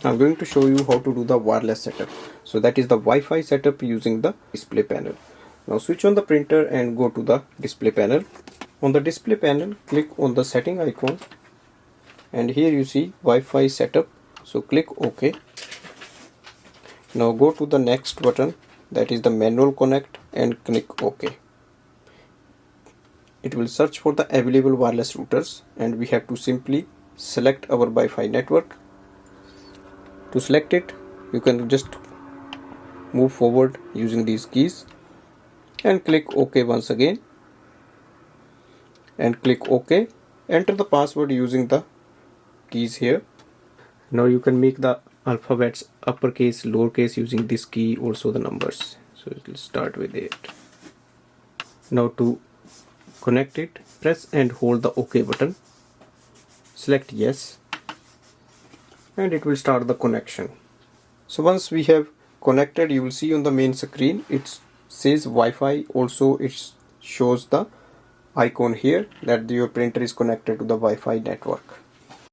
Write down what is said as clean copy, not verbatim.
I'm going to show you how to do the wireless setup. So that is the Wi-Fi setup using the display panel. Now switch on the printer and go to the display panel. On the display panel, click on the setting icon, and here you see Wi-Fi setup. So click OK. Now go to the next button, that is the manual connect, and click OK. It will search for the available wireless routers, and we have to simply select our Wi-Fi network. To select it, you can just move forward using these keys and click OK once again, and click OK. Enter the password using the keys here. Now you can make the alphabets uppercase, lowercase using this key, also the numbers. So it will start with 8. Now to connect it, press and hold the OK button. Select yes, and it will start the connection. So once we have connected, you will see on the main screen it says Wi-Fi. Also it shows the icon here that your printer is connected to the Wi-Fi network.